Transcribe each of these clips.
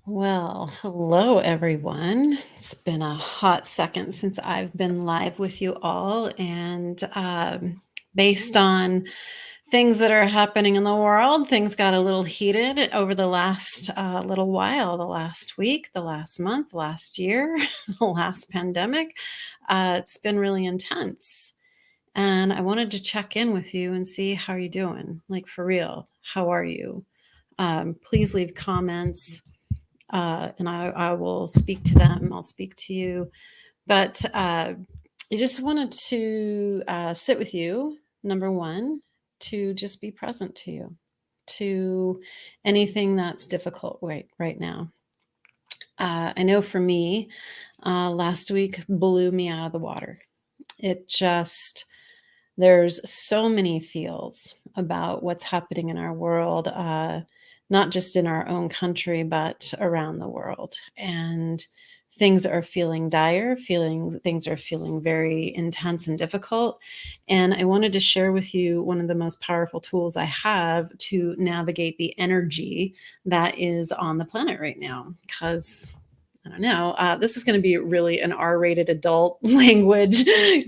Well, hello everyone. It's been a hot second since I've been live with you all, and based on things that are happening in the world, things got a little heated over the last little while, the last week, the last month, last year, the last pandemic. It's been really intense. And I wanted to check in with you and see how you're doing. Like, for real, how are you? Please leave comments and I will speak to them. I'll speak to you. But I just wanted to sit with you, number one, to just be present to you, to anything that's difficult right now. I know for me, last week blew me out of the water. It just, there's so many feels about what's happening in our world, not just in our own country, but around the world. And things are feeling dire, feeling things are feeling very intense and difficult. And I wanted to share with you one of the most powerful tools I have to navigate the energy that is on the planet right now. Because I don't know. This is going to be really an R-rated adult language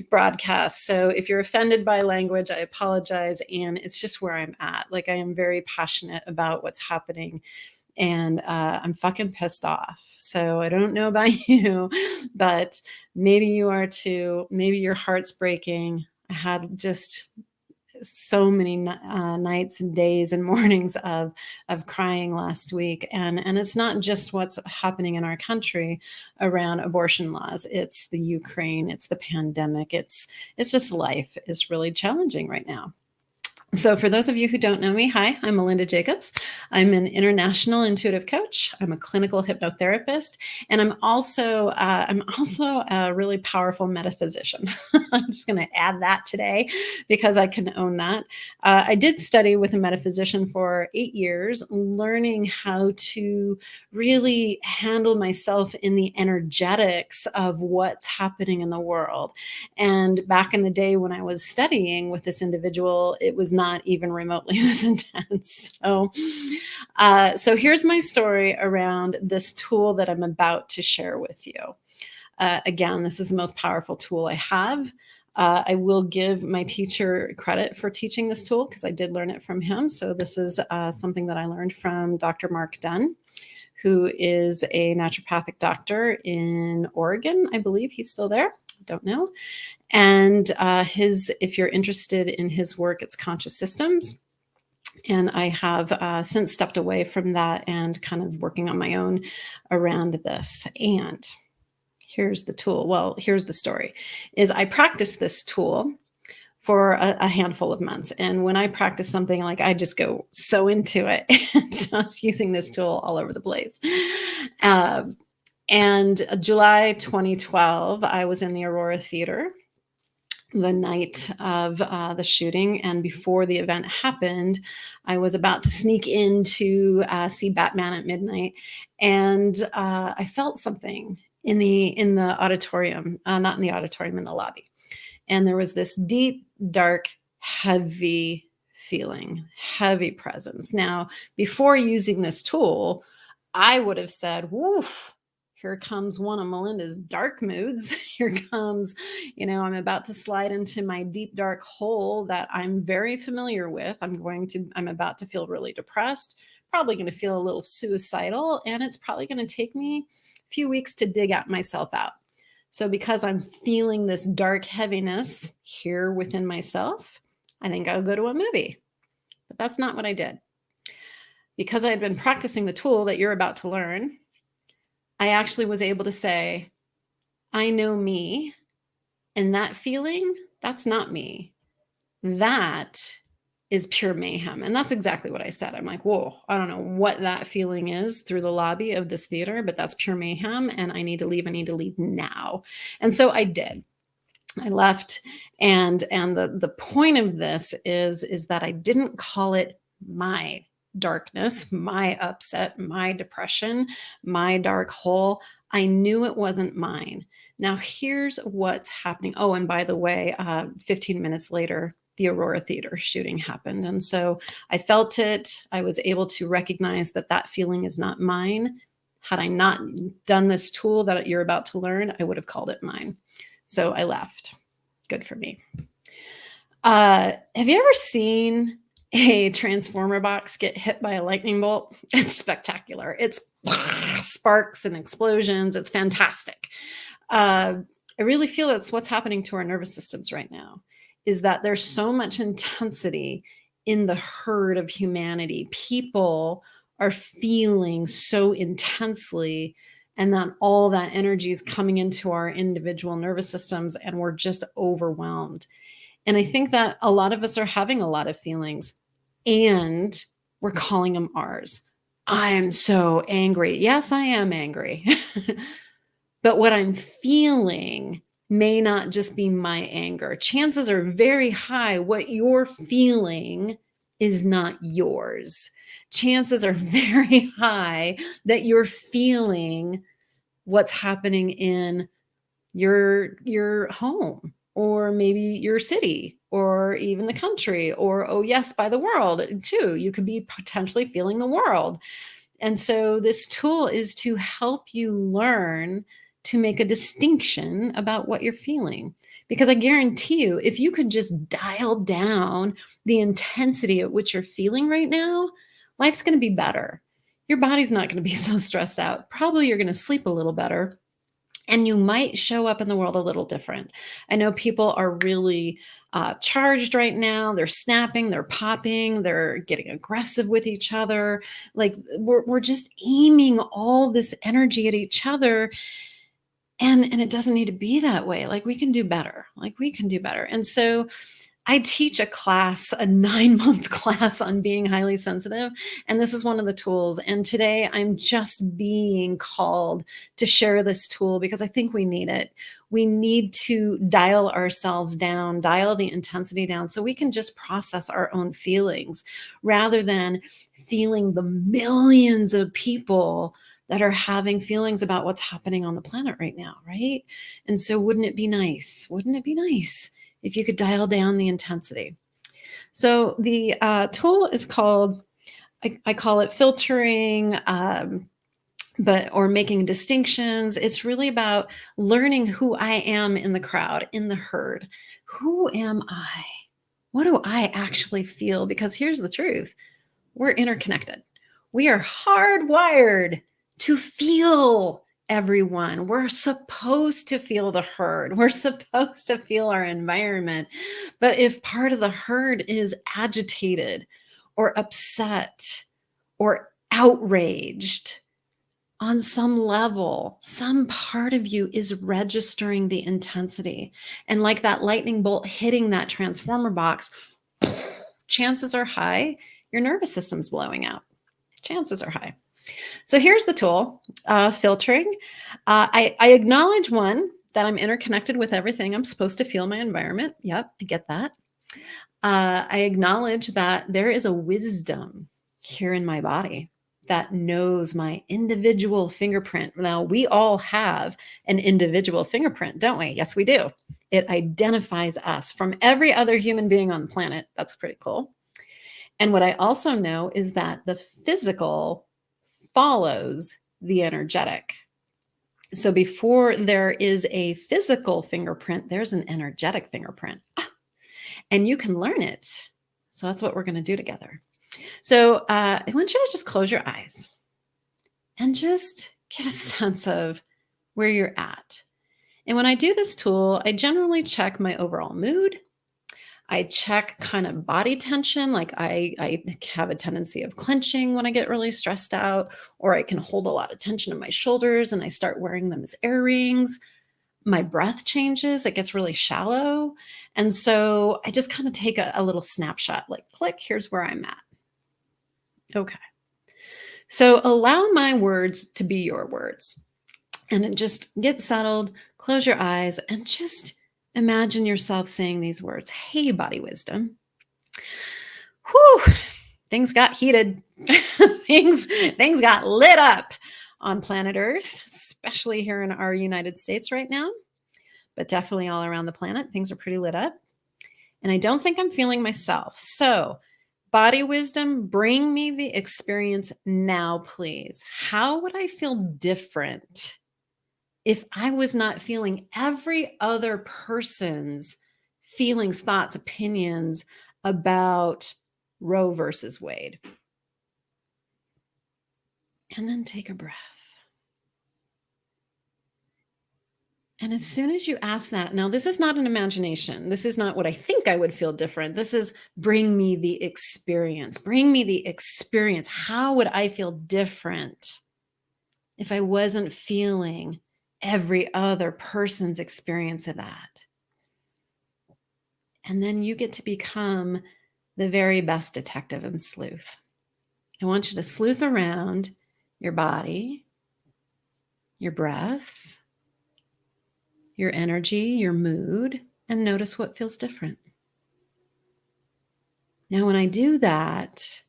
broadcast. So if you're offended by language, I apologize. And it's just where I'm at. Like, I am very passionate about what's happening, and I'm fucking pissed off. So I don't know about you, but maybe you are too. Maybe your heart's breaking. I had just so many nights and days and mornings of crying last week, and it's not just what's happening in our country around abortion laws. It's the Ukraine, it's the pandemic, it's just life is really challenging right now. So, for those of you who don't know me, hi, I'm Melinda Jacobs. I'm an international intuitive coach. I'm a clinical hypnotherapist, and I'm also a really powerful metaphysician. I'm just going to add that today because I can own that. I did study with a metaphysician for 8 years, learning how to really handle myself in the energetics of what's happening in the world. And back in the day when I was studying with this individual, it was not even remotely this intense. So here's my story around this tool that I'm about to share with you. Again, this is the most powerful tool I have. I will give my teacher credit for teaching this tool because I did learn it from him. So this is something that I learned from Dr. Mark Dunn, who is a naturopathic doctor in Oregon. I believe he's still there. Don't know. And if you're interested in his work, it's conscious systems. And I have since stepped away from that and kind of working on my own around this. And here's the tool. Well, here's the story is I practiced this tool for a handful of months. And when I practice something, like, I just go so into it. And so I was using this tool all over the place. And July 2012, I was in the Aurora Theater the night of the shooting. And before the event happened, I was about to sneak in to see Batman at midnight. And I felt something in the auditorium, not in the auditorium, in the lobby. And there was this deep, dark, heavy feeling, heavy presence. Now, before using this tool, I would have said, woof, here comes one of Melinda's dark moods. Here comes, I'm about to slide into my deep, dark hole that I'm very familiar with. I'm about to feel really depressed, probably going to feel a little suicidal, and it's probably going to take me a few weeks to dig myself out. So because I'm feeling this dark heaviness here within myself, I think I'll go to a movie. But that's not what I did. Because I had been practicing the tool that you're about to learn, I actually was able to say, I know me, and that feeling, that's not me. That is pure mayhem. And that's exactly what I said. I'm like, whoa, I don't know what that feeling is through the lobby of this theater, but that's pure mayhem. And I need to leave. I need to leave now. And so I did. I left. And the point of this is that I didn't call it my darkness, my upset, my depression, my dark hole. I knew it wasn't mine. Now, here's what's happening. Oh, and by the way, 15 minutes later, the Aurora Theater shooting happened. And so I felt it. I was able to recognize that feeling is not mine. Had I not done this tool that you're about to learn, I would have called it mine. So I left. Good for me. Have you ever seen a transformer box get hit by a lightning bolt? It's spectacular. It's sparks and explosions. It's fantastic. Uh, I really feel that's what's happening to our nervous systems right now, is that there's so much intensity in the herd of humanity. People are feeling so intensely, and that all that energy is coming into our individual nervous systems, and we're just overwhelmed. And I think that a lot of us are having a lot of feelings and we're calling them ours. I'm so angry. Yes, I am angry. But what I'm feeling may not just be my anger. Chances are very high what you're feeling is not yours. Chances are very high that you're feeling what's happening in your home, or maybe your city, or even the country, or, oh yes, by the world too. You could be potentially feeling the world. And so this tool is to help you learn to make a distinction about what you're feeling. Because I guarantee you, if you could just dial down the intensity at which you're feeling right now, life's going to be better. Your body's not going to be so stressed out. Probably you're going to sleep a little better, and you might show up in the world a little different. I know people are really charged right now. They're snapping, they're popping, they're getting aggressive with each other. Like we're just aiming all this energy at each other. And it doesn't need to be that way. Like we can do better. Like we can do better. And so I teach a class, a 9-month class on being highly sensitive. And this is one of the tools. And today I'm just being called to share this tool because I think we need it. We need to dial ourselves down, dial the intensity down so we can just process our own feelings rather than feeling the millions of people that are having feelings about what's happening on the planet right now, right? And so wouldn't it be nice? Wouldn't it be nice if you could dial down the intensity? So the tool is called, I call it filtering, or making distinctions. It's really about learning who I am in the crowd, in the herd. Who am I? What do I actually feel? Because here's the truth. We're interconnected. We are hardwired to feel everyone. We're supposed to feel the herd. We're supposed to feel our environment. But if part of the herd is agitated or upset or outraged, on some level, some part of you is registering the intensity. And like that lightning bolt hitting that transformer box, chances are high your nervous system's blowing out. Chances are high. So here's the tool, filtering. I acknowledge one, that I'm interconnected with everything. I'm supposed to feel my environment. Yep, I get that. I acknowledge that there is a wisdom here in my body that knows my individual fingerprint. Now, we all have an individual fingerprint, don't we? Yes, we do. It identifies us from every other human being on the planet. That's pretty cool. And what I also know is that the physical follows the energetic. So before there is a physical fingerprint, there's an energetic fingerprint. And you can learn it. So that's what we're going to do together. So I want you to just close your eyes and just get a sense of where you're at. And when I do this tool, I generally check my overall mood. I check kind of body tension. Like I have a tendency of clenching when I get really stressed out, or I can hold a lot of tension in my shoulders and I start wearing them as ear rings. My breath changes. It gets really shallow. And so I just kind of take a little snapshot, like click, here's where I'm at. Okay. So allow my words to be your words, and just get settled, close your eyes, and just imagine yourself saying these words. Hey, body wisdom. Whew, things got heated. things got lit up on planet Earth, especially here in our United States right now, but definitely all around the planet. Things are pretty lit up. And I don't think I'm feeling myself. So Body wisdom, bring me the experience now, please. How would I feel different if I was not feeling every other person's feelings, thoughts, opinions about Roe versus Wade? And then take a breath. And as soon as you ask that, now this is not an imagination. This is not what I think I would feel different. This is bring me the experience. Bring me the experience. How would I feel different if I wasn't feeling every other person's experience of that? And then you get to become the very best detective and sleuth. I want you to sleuth around your body, your breath, your energy, your mood, and notice what feels different. Now, when I do that,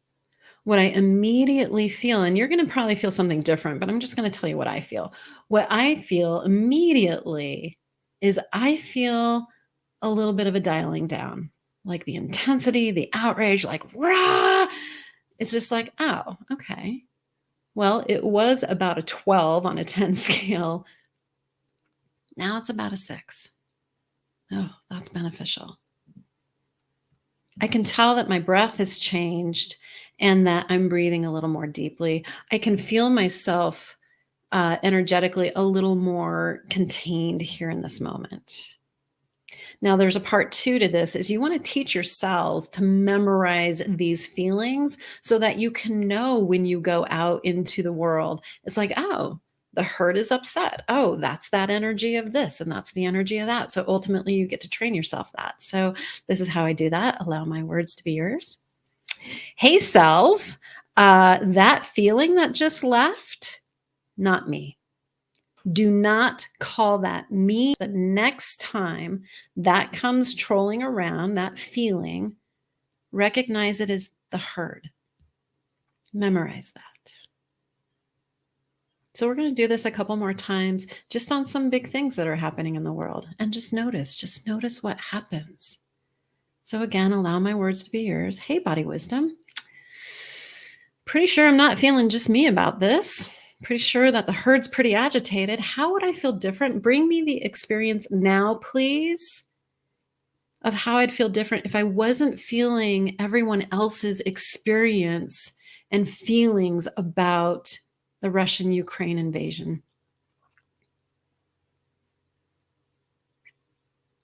what I immediately feel, and you're going to probably feel something different, but I'm just going to tell you what I feel. What I feel immediately is I feel a little bit of a dialing down, like the intensity, the outrage, like, rah! It's just like, oh, okay. Well, it was about a 12 on a 10 scale. Now it's about a 6. Oh, that's beneficial. I can tell that my breath has changed and that I'm breathing a little more deeply. I can feel myself energetically a little more contained here in this moment. Now, there's a part two to this is you want to teach your cells to memorize these feelings so that you can know when you go out into the world. It's like, oh, the herd is upset. Oh, that's that energy of this, and that's the energy of that. So ultimately, you get to train yourself that. So this is how I do that. Allow my words to be yours. Hey, cells, that feeling that just left, not me. Do not call that me. The next time that comes trolling around, that feeling, recognize it as the herd. Memorize that. So we're going to do this a couple more times just on some big things that are happening in the world. And just notice what happens. So again, allow my words to be yours. Hey, body wisdom. Pretty sure I'm not feeling just me about this. Pretty sure that the herd's pretty agitated. How would I feel different? Bring me the experience now, please, of how I'd feel different if I wasn't feeling everyone else's experience and feelings about the Russian-Ukraine invasion.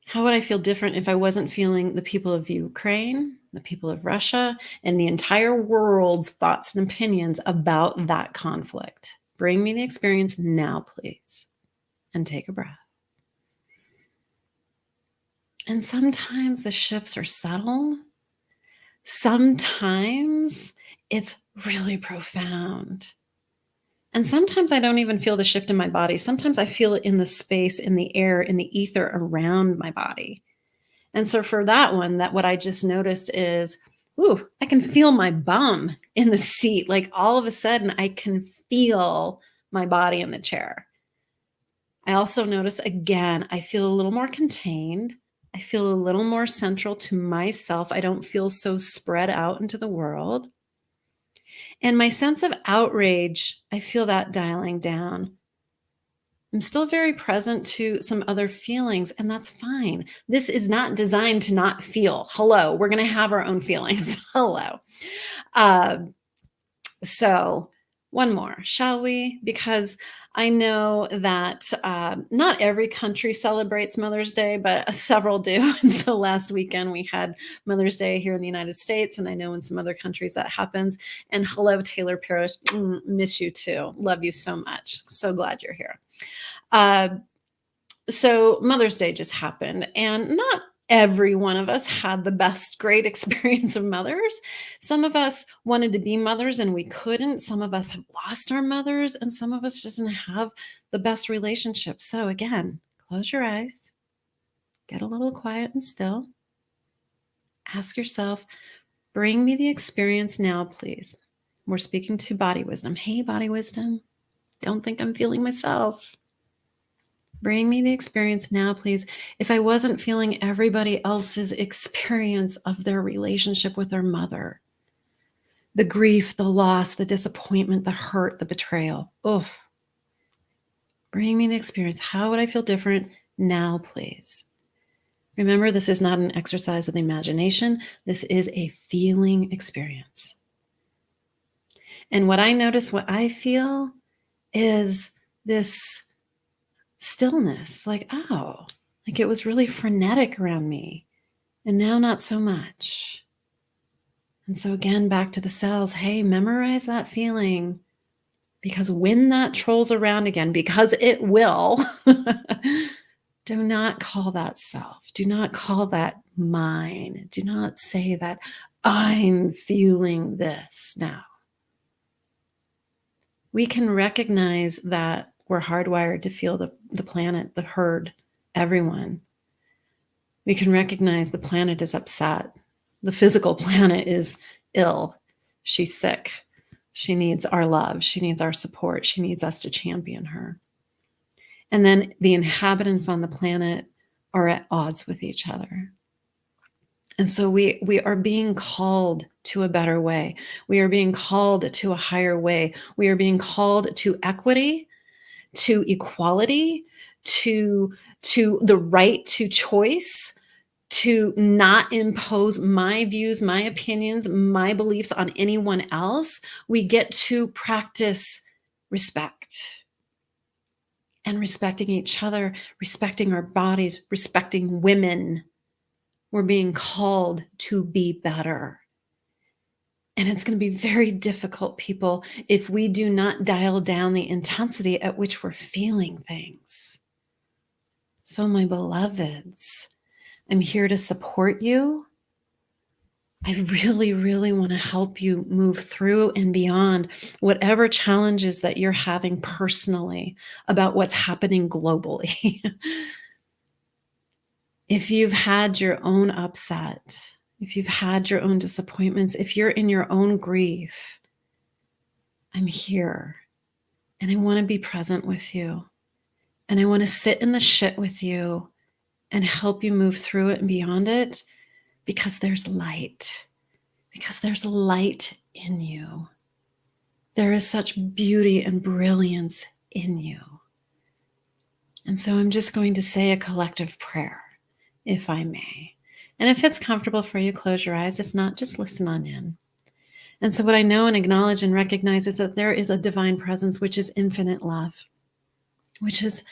How would I feel different if I wasn't feeling the people of Ukraine, the people of Russia, and the entire world's thoughts and opinions about that conflict? Bring me the experience now, please. And take a breath. And sometimes the shifts are subtle. Sometimes it's really profound. And sometimes I don't even feel the shift in my body. Sometimes I feel it in the space, in the air, in the ether around my body. And so for that one, that what I just noticed is, ooh, I can feel my bum in the seat. Like all of a sudden I can feel my body in the chair. I also notice again, I feel a little more contained. I feel a little more central to myself. I don't feel so spread out into the world. And my sense of outrage, I feel that dialing down. I'm still very present to some other feelings, and that's fine. This is not designed to not feel. Hello, we're going to have our own feelings. Hello. Uh, so, one more, shall we? Because I know that not every country celebrates Mother's Day, but several do. And so last weekend we had Mother's Day here in the United States, and I know in some other countries that happens. And hello, Taylor Paris. Miss you too. Love you so much. So glad you're here. So Mother's Day just happened, and not every one of us had the best, great experience of mothers. Some of us wanted to be mothers and we couldn't. Some of us have lost our mothers, and some of us just didn't have the best relationship. So again, close your eyes, get a little quiet and still. Ask yourself, bring me the experience now, please. We're speaking to body wisdom. Hey, body wisdom, don't think I'm feeling myself. Bring me the experience now, please. If I wasn't feeling everybody else's experience of their relationship with their mother, The grief, the loss, the disappointment, the hurt, the betrayal. Oh, bring me the experience. How would I feel different now, please? Remember, this is not an exercise of the imagination. This is a feeling experience. And what I notice, what I feel is this stillness, like, oh, like it was really frenetic around me. And now not so much. And so again, back to the cells. Hey, memorize that feeling. Because when that trolls around again, because it will, do not call that self. Do not call that mine. Do not say that I'm feeling this now. We can recognize that we're hardwired to feel the planet, the herd, everyone. We can recognize the planet is upset. The physical planet is ill. She's sick. She needs our love. She needs our support. She needs us to champion her. And then the inhabitants on the planet are at odds with each other. And so we are being called to a better way. We are being called to a higher way. We are being called to equity, to equality, to the right to choice, to not impose my views, my opinions, my beliefs on anyone else. We get to practice respect and respecting each other, respecting our bodies, respecting women. We're being called to be better. And it's going to be very difficult, people, if we do not dial down the intensity at which we're feeling things. So, my beloveds, I'm here to support you. I really, really want to help you move through and beyond whatever challenges that you're having personally about what's happening globally. If you've had your own upset, if you've had your own disappointments, if you're in your own grief, I'm here and I want to be present with you. And I want to sit in the shit with you and help you move through it and beyond it, because there's light. Because there's light in you. There is such beauty and brilliance in you. And so I'm just going to say a collective prayer, if I may. And if it's comfortable for you, close your eyes. If not, just listen on in. And so what I know and acknowledge and recognize is that there is a divine presence, which is infinite love, which is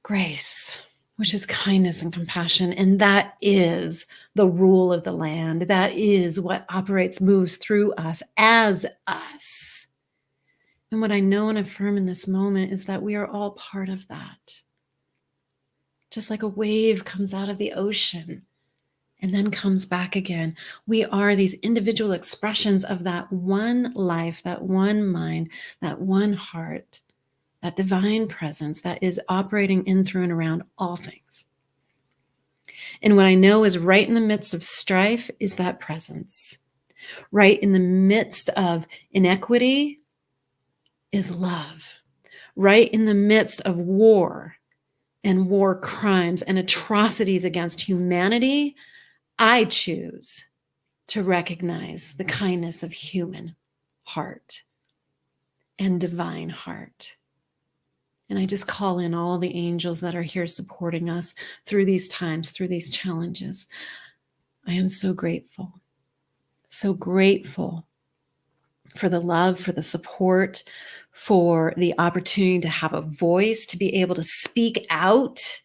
grace, which is kindness and compassion. And that is the rule of the land. That is what operates, moves through us as us. And what I know and affirm in this moment is that we are all part of that. Just like a wave comes out of the ocean and then comes back again. We are these individual expressions of that one life, that one mind, that one heart, that divine presence that is operating in, through, and around all things. And what I know is right in the midst of strife is that presence. Right in the midst of inequity is love. Right in the midst of war and war crimes and atrocities against humanity, I choose to recognize the kindness of human heart and divine heart. And I just call in all the angels that are here supporting us through these times, through these challenges. I am so grateful for the love, for the support, for the opportunity to have a voice, to be able to speak out,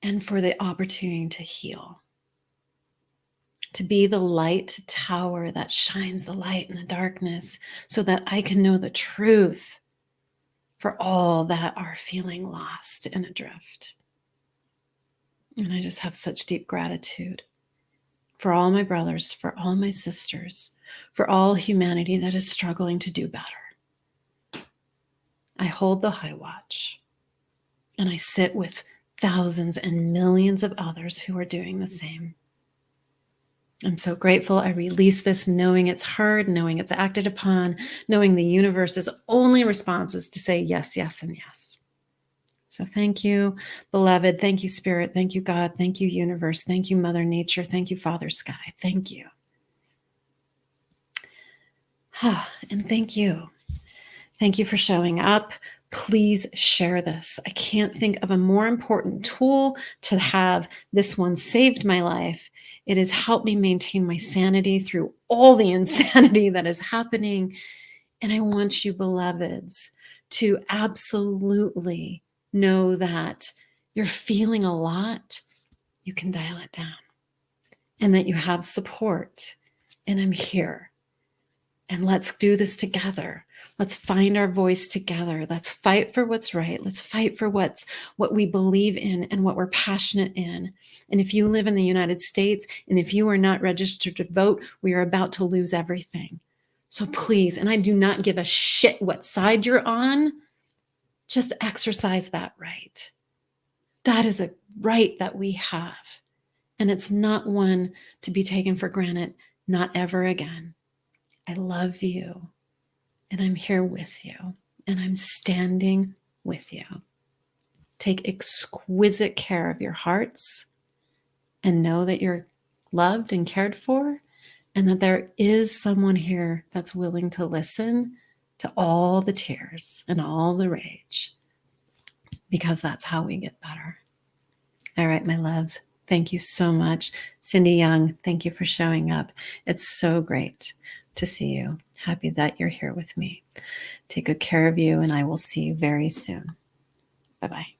and for the opportunity to heal. To be the light tower that shines the light in the darkness so that I can know the truth for all that are feeling lost and adrift. And I just have such deep gratitude for all my brothers, for all my sisters, for all humanity that is struggling to do better. I hold the high watch, and I sit with thousands and millions of others who are doing the same. I'm so grateful. I release this knowing it's heard, knowing it's acted upon, knowing the universe's only response is to say yes, yes, and yes. So thank you, beloved. Thank you, Spirit. Thank you, God. Thank you, universe. Thank you, Mother Nature. Thank you, Father Sky. Thank you. And thank you. Thank you for showing up. Please share this. I can't think of a more important tool to have. This one saved my life. It has helped me maintain my sanity through all the insanity that is happening. And I want you, beloveds, to absolutely know that you're feeling a lot. You can dial it down, and that you have support. And I'm here. And let's do this together. Let's find our voice together. Let's fight for what's right. Let's fight for what we believe in and what we're passionate in. And if you live in the United States and if you are not registered to vote, we are about to lose everything. So please, and I do not give a shit what side you're on, just exercise that right. That is a right that we have. And it's not one to be taken for granted, not ever again. I love you, and I'm here with you, and I'm standing with you. Take exquisite care of your hearts, and know that you're loved and cared for, and that there is someone here that's willing to listen to all the tears and all the rage, because that's how we get better. All right, my loves, thank you so much. Cindy Young, thank you for showing up. It's so great to see you. Happy that you're here with me. Take good care of you, and I will see you very soon. Bye-bye.